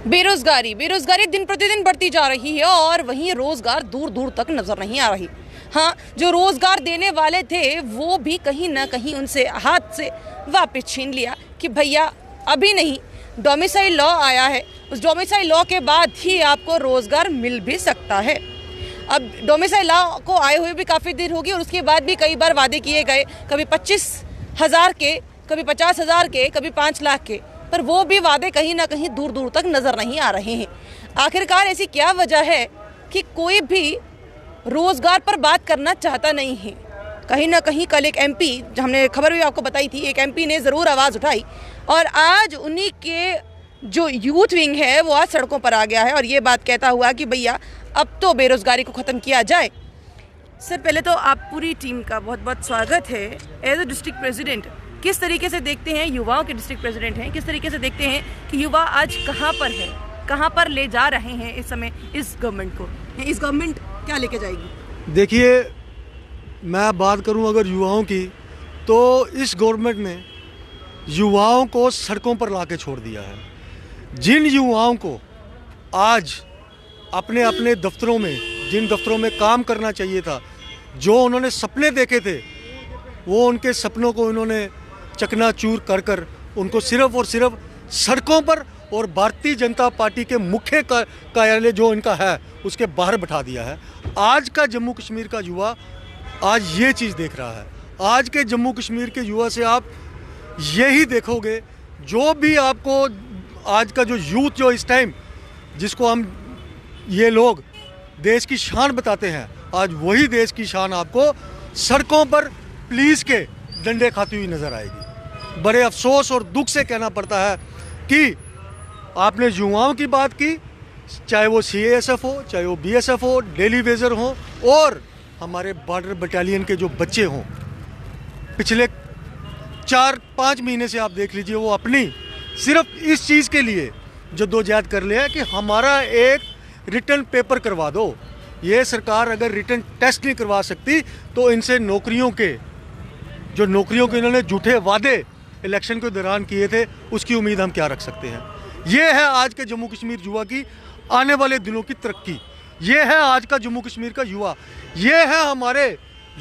बेरोजगारी बेरोजगारी दिन प्रतिदिन बढ़ती जा रही है और वहीं रोजगार दूर दूर तक नजर नहीं आ रही। हाँ, जो रोजगार देने वाले थे वो भी कहीं ना कहीं उनसे हाथ से वापस छीन लिया कि भैया अभी नहीं, डोमिसाइल लॉ आया है, उस डोमिसाइल लॉ के बाद ही आपको रोजगार मिल भी सकता है। अब डोमिसाइल लॉ को आए हुए भी काफ़ी देर होगी और उसके बाद भी कई बार वादे किए गए, कभी 25,000 के, कभी 50,000 के, कभी 5 लाख के, पर वो भी वादे कहीं ना कहीं दूर दूर तक नजर नहीं आ रहे हैं। आखिरकार ऐसी क्या वजह है कि कोई भी रोजगार पर बात करना चाहता नहीं है? कहीं ना कहीं कल एक एमपी, हमने खबर भी आपको बताई थी, एक एमपी ने ज़रूर आवाज़ उठाई और आज उन्हीं के जो यूथ विंग है वो आज सड़कों पर आ गया है और ये बात कहता हुआ कि भैया अब तो बेरोजगारी को ख़त्म किया जाए। सर, पहले तो आप पूरी टीम का बहुत बहुत स्वागत है। एज ए डिस्ट्रिक्ट प्रेसिडेंट किस तरीके से देखते हैं, युवाओं के डिस्ट्रिक्ट प्रेसिडेंट हैं, किस तरीके से देखते हैं कि युवा आज कहाँ पर है, कहाँ पर ले जा रहे हैं इस समय इस गवर्नमेंट को? इस गवर्नमेंट क्या लेके जाएगी? देखिए, मैं बात करूं अगर युवाओं की, तो इस गवर्नमेंट ने युवाओं को सड़कों पर लाके छोड़ दिया है। जिन युवाओं को आज अपने अपने दफ्तरों में, जिन दफ्तरों में काम करना चाहिए था, जो उन्होंने सपने देखे थे, वो उनके सपनों को इन्होंने चकनाचूर कर कर उनको सिर्फ और सिर्फ सड़कों पर और भारतीय जनता पार्टी के मुख्य कार्यालय जो इनका है उसके बाहर बैठा दिया है। आज का जम्मू कश्मीर का युवा आज ये चीज़ देख रहा है। आज के जम्मू कश्मीर के युवा से आप यही देखोगे, जो भी आपको आज का जो यूथ जो इस टाइम जिसको हम ये लोग देश की शान बताते हैं, आज वही देश की शान आपको सड़कों पर पुलिस के डंडे खाती हुई नज़र आएगी। बड़े अफसोस और दुख से कहना पड़ता है कि आपने युवाओं की बात की, चाहे वो CASF हो, चाहे वो BSF हो, डेली वेजर हो और हमारे बॉर्डर बटालियन के जो बच्चे हों, पिछले 4-5 महीने से आप देख लीजिए, वो अपनी सिर्फ इस चीज़ के लिए जद्दोजहद कर लिया कि हमारा एक रिटर्न पेपर करवा दो। ये सरकार अगर रिटर्न टेस्ट नहीं करवा सकती तो इनसे नौकरियों के इन्होंने झूठे वादे इलेक्शन के दौरान किए थे, उसकी उम्मीद हम क्या रख सकते हैं? ये है आज के जम्मू कश्मीर युवा की आने वाले दिनों की तरक्की। ये है आज का जम्मू कश्मीर का युवा। ये है हमारे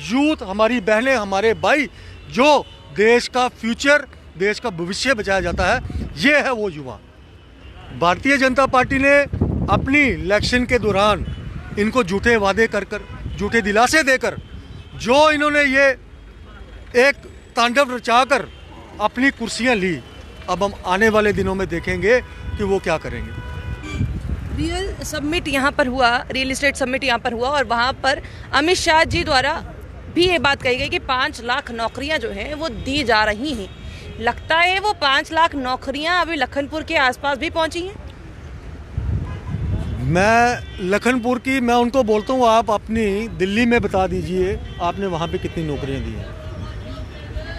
यूथ, हमारी बहनें, हमारे भाई, जो देश का फ्यूचर, देश का भविष्य बचाया जाता है। ये है वो युवा। भारतीय जनता पार्टी ने अपनी इलेक्शन के दौरान इनको झूठे वादे कर कर, झूठे दिलासे देकर, जो इन्होंने ये एक तांडव रचाकर अपनी कुर्सियां ली, अब हम आने वाले दिनों में देखेंगे कि वो क्या करेंगे। रियल समिट यहाँ पर हुआ, रियल एस्टेट समिट यहाँ पर हुआ और वहाँ पर अमित शाह जी द्वारा भी ये बात कही गई कि 5 लाख नौकरियाँ जो हैं वो दी जा रही हैं। लगता है वो 5 लाख नौकरियाँ अभी लखनपुर के आसपास भी पहुँची हैं। मैं लखनपुर की, मैं उनको बोलता हूँ, आप अपनी दिल्ली में बता दीजिए आपने वहाँ पे कितनी नौकरियाँ दी हैं।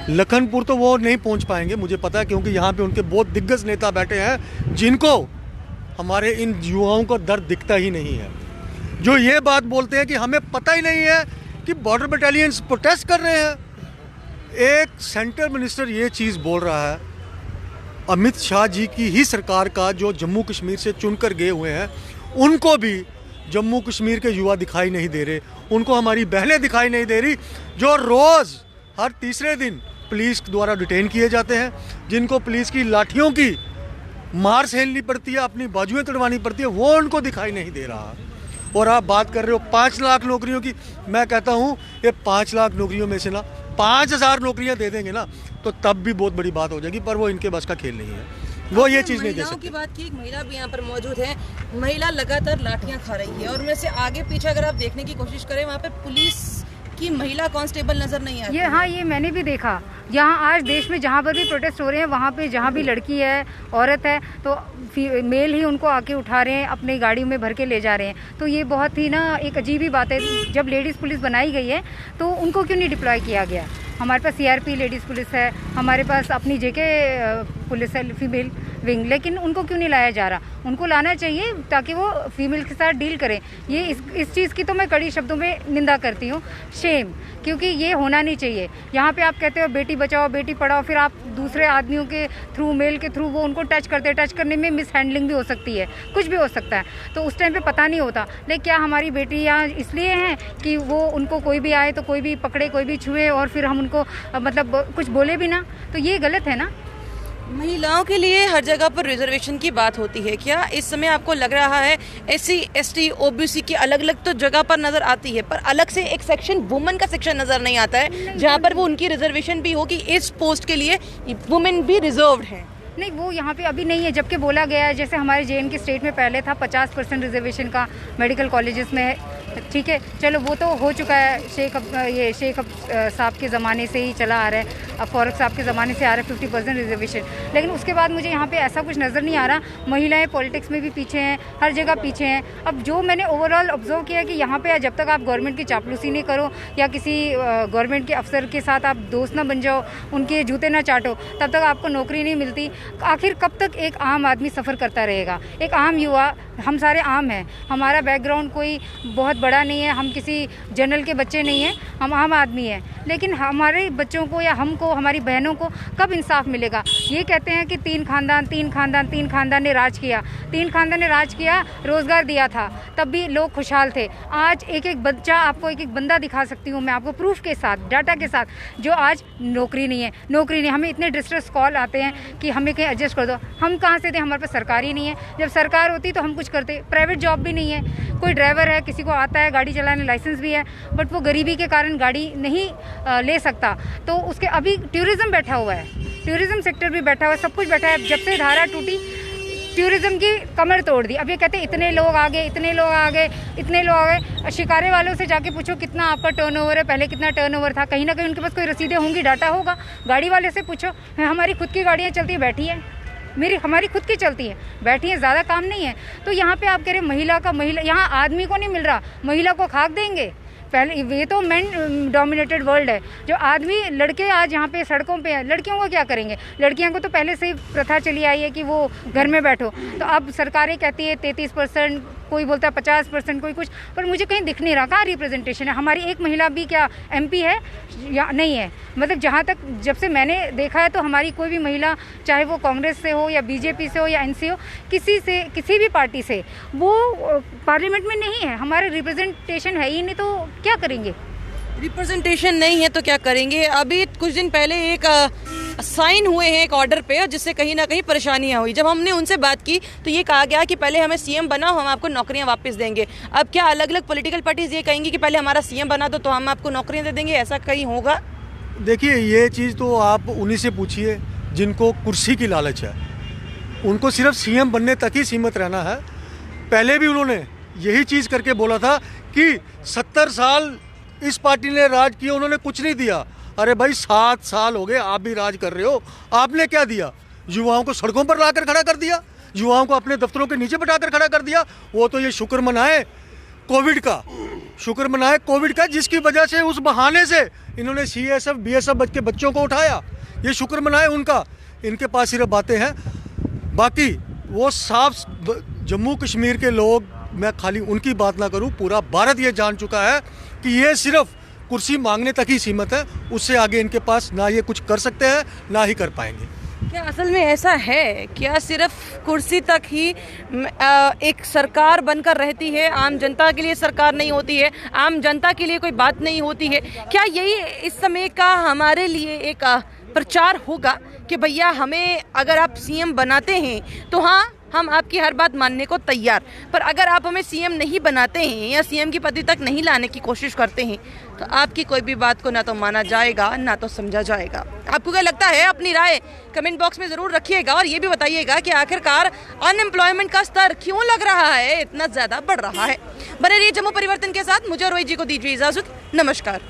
लखनपुर तो वो नहीं पहुँच पाएंगे, मुझे पता है, क्योंकि यहाँ पे उनके बहुत दिग्गज नेता बैठे हैं जिनको हमारे इन युवाओं का दर्द दिखता ही नहीं है, जो ये बात बोलते हैं कि हमें पता ही नहीं है कि बॉर्डर बटालियंस प्रोटेस्ट कर रहे हैं। एक सेंट्रल मिनिस्टर ये चीज़ बोल रहा है, अमित शाह जी की ही सरकार का जो जम्मू कश्मीर से चुनकर गए हुए हैं, उनको भी जम्मू कश्मीर के युवा दिखाई नहीं दे रहे, उनको हमारी बहनें दिखाई नहीं दे रही, जो रोज़ हर तीसरे दिन पुलिस द्वारा डिटेन किए जाते हैं, जिनको पुलिस की लाठियों की मार सहनी पड़ती है, अपनी बाजुएं तोड़वानी पड़ती है, वो उनको दिखाई नहीं दे रहा। और आप बात कर रहे हो 5 लाख नौकरियों की। मैं कहता हूँ ये 5 लाख नौकरियों में से ना 5,000 नौकरियाँ दे देंगे ना, तो तब भी बहुत बड़ी बात हो जाएगी, पर वो इनके बस का खेल नहीं है, वो ये चीज़ नहीं दे सकते। की बात की, एक महिला भी यहाँ पर मौजूद है, महिला लगातार लाठियाँ खा रही है और उनमें से आगे पीछे अगर आप देखने की कोशिश करें, वहाँ पे पुलिस की महिला कांस्टेबल नजर नहीं आती। ये मैंने भी देखा। यहाँ आज देश में जहाँ पर भी प्रोटेस्ट हो रहे हैं, वहाँ पे जहाँ भी लड़की है, औरत है, तो मेल ही उनको आके उठा रहे हैं, अपनी गाड़ी में भर के ले जा रहे हैं। तो ये बहुत ही ना एक अजीब ही बात है। जब लेडीज़ पुलिस बनाई गई है तो उनको क्यों नहीं डिप्लॉय किया गया? हमारे पास CRP लेडीज़ पुलिस है, हमारे पास अपनी JK पुलिस है फीमेल, विंग, लेकिन उनको क्यों नहीं लाया जा रहा? उनको लाना चाहिए ताकि वो फीमेल के साथ डील करें। ये इस चीज़ की तो मैं कड़ी शब्दों में निंदा करती हूँ, शेम, क्योंकि ये होना नहीं चाहिए। यहाँ पे आप कहते हो बेटी बचाओ बेटी पढ़ाओ, फिर आप दूसरे आदमियों के थ्रू, मेल के थ्रू वो उनको टच करते हैं। टच करने में मिस हैंडलिंग भी हो सकती है, कुछ भी हो सकता है, तो उस टाइम पे पता नहीं होता। लेकिन क्या हमारी बेटी यहाँ इसलिए हैं कि वो उनको कोई भी आए तो कोई भी पकड़े, कोई भी छुए और फिर हम उनको मतलब कुछ बोले भी ना, तो ये गलत है ना। महिलाओं के लिए हर जगह पर रिजर्वेशन की बात होती है। क्या इस समय आपको लग रहा है SC ST OBC की अलग अलग तो जगह पर नजर आती है, पर अलग से एक सेक्शन वुमेन का सेक्शन नजर नहीं आता है जहां पर वो उनकी रिजर्वेशन भी हो कि इस पोस्ट के लिए वुमेन भी रिजर्व्ड है? नहीं, वो यहाँ पे अभी नहीं है, जबकि बोला गया है जैसे हमारे JN के स्टेट में पहले था 50% रिजर्वेशन का मेडिकल कॉलेजेस में है। ठीक है, चलो वो तो हो चुका है, शेख साहब के ज़माने से ही चला आ रहा है, अब फारूक साहब के ज़माने से आ रहा है 50% रिजर्वेशन। लेकिन उसके बाद मुझे यहाँ पे ऐसा कुछ नज़र नहीं आ रहा। महिलाएं पॉलिटिक्स में भी पीछे हैं, हर जगह पीछे हैं। अब जो मैंने ओवरऑल ऑब्जर्व किया कि यहाँ पे जब तक आप गवर्नमेंट की चापलूसी नहीं करो या किसी गवर्नमेंट के अफसर के साथ आप दोस्त ना बन जाओ, उनके जूते ना चाटो, तब तक आपको नौकरी नहीं मिलती। आखिर कब तक एक आम आदमी सफ़र करता रहेगा? एक आम युवा, हम सारे आम हैं, हमारा बैकग्राउंड कोई बहुत बड़ा नहीं है, हम किसी जनरल के बच्चे नहीं हैं, हम आम आदमी हैं। लेकिन हमारे बच्चों को या हमको, हमारी बहनों को कब इंसाफ मिलेगा? ये कहते हैं कि तीन खानदान ने राज किया, 3 खानदान ने राज किया, रोज़गार दिया था, तब भी लोग खुशहाल थे। आज एक एक बच्चा, आपको एक एक बंदा दिखा सकती हूँ मैं, आपको प्रूफ के साथ, डाटा के साथ, जो आज नौकरी नहीं है। हमें इतने डिस्ट्रेस कॉल आते हैं कि हमें कहीं एडजस्ट कर दो। हम कहाँ से दें? हमारे पास सरकार ही नहीं है। जब सरकार होती तो हम कुछ करते। प्राइवेट जॉब भी नहीं है, कोई ड्राइवर है, किसी को आता है गाड़ी चलाने, लाइसेंस भी है, बट वो गरीबी के कारण गाड़ी नहीं ले सकता। तो उसके अभी टूरिज़्म बैठा हुआ है, टूरिज़्म सेक्टर भी बैठा हुआ है, सब कुछ बैठा है। जब से धारा टूटी, टूरिज़्म की कमर तोड़ दी। अब ये कहते हैं इतने लोग आ गए। शिकारे वालों से जाके पूछो कितना आपका टर्नओवर है, पहले कितना टर्नओवर था। कहीं ना कहीं उनके पास कोई रसीदें होंगी, डाटा होगा। गाड़ी वाले से पूछो, हमारी खुद की गाड़ियाँ चलती है, बैठी है, हमारी खुद की चलती है, बैठी है, ज़्यादा काम नहीं है। तो यहाँ पे आप कह रहे महिला, यहाँ आदमी को नहीं मिल रहा, महिला को खाक देंगे। पहले ये तो मेन डोमिनेटेड वर्ल्ड है, जो आदमी, लड़के आज यहाँ पे सड़कों पे हैं, लड़कियों को क्या करेंगे? लड़कियों को तो पहले से ही प्रथा चली आई है कि वो घर में बैठो। तो अब सरकारें कहती है 33%, कोई बोलता है 50%, कोई कुछ, पर मुझे कहीं दिख नहीं रहा कहाँ रिप्रेजेंटेशन है। हमारी एक महिला भी क्या MP है या नहीं है? मतलब जहाँ तक जब से मैंने देखा है तो हमारी कोई भी महिला, चाहे वो कांग्रेस से हो या BJP से हो या NC हो, किसी भी पार्टी से, वो पार्लियामेंट में नहीं है। हमारे रिप्रेजेंटेशन है ही नहीं, तो क्या करेंगे? रिप्रेजेंटेशन नहीं है तो क्या करेंगे? अभी कुछ दिन पहले एक साइन हुए हैं एक ऑर्डर पे, जिससे कहीं ना कहीं परेशानियां हुई। जब हमने उनसे बात की तो ये कहा गया कि पहले हमें CM बनाओ, हम आपको नौकरियां वापस देंगे। अब क्या अलग अलग पॉलिटिकल पार्टीज ये कहेंगी कि पहले हमारा CM बना दो तो हम आपको नौकरियां दे देंगे? ऐसा कहीं होगा? देखिए, ये चीज़ तो आप उन्हीं से पूछिए जिनको कुर्सी की लालच है। उनको सिर्फ CM बनने तक ही सीमित रहना है। पहले भी उन्होंने यही चीज़ करके बोला था कि 70 साल इस पार्टी ने राज किया, उन्होंने कुछ नहीं दिया। अरे भाई, 7 साल हो गए, आप भी राज कर रहे हो, आपने क्या दिया? युवाओं को सड़कों पर लाकर खड़ा कर दिया, युवाओं को अपने दफ्तरों के नीचे बैठाकर खड़ा कर दिया। वो तो ये शुक्र मनाए कोविड का, जिसकी वजह से, उस बहाने से इन्होंने CSF BSF के बच्चों को उठाया। ये शुक्र मनाए उनका। इनके पास सिर्फ बातें हैं, बाकी वो साफ जम्मू कश्मीर के लोग, मैं खाली उनकी बात ना करूं, पूरा भारत ये जान चुका है कि ये सिर्फ कुर्सी मांगने तक ही सीमित है। उससे आगे इनके पास ना ये कुछ कर सकते हैं, ना ही कर पाएंगे। क्या असल में ऐसा है? क्या सिर्फ कुर्सी तक ही एक सरकार बनकर रहती है, आम जनता के लिए सरकार नहीं होती है, आम जनता के लिए कोई बात नहीं होती है? क्या यही इस समय का हमारे लिए एक प्रचार होगा कि भैया हमें अगर आप CM बनाते हैं तो हाँ, हम आपकी हर बात मानने को तैयार, पर अगर आप हमें CM नहीं बनाते हैं या CM की पद तक नहीं लाने की कोशिश करते हैं तो आपकी कोई भी बात को ना तो माना जाएगा ना तो समझा जाएगा। आपको क्या लगता है? अपनी राय कमेंट बॉक्स में ज़रूर रखिएगा और ये भी बताइएगा कि आखिरकार अनएम्प्लॉयमेंट का स्तर क्यों लग रहा है इतना ज़्यादा बढ़ रहा है। बने रहिए जम्मू परिवर्तन के साथ। मुझे और रोहित जी को दीजिए इजाज़त। नमस्कार।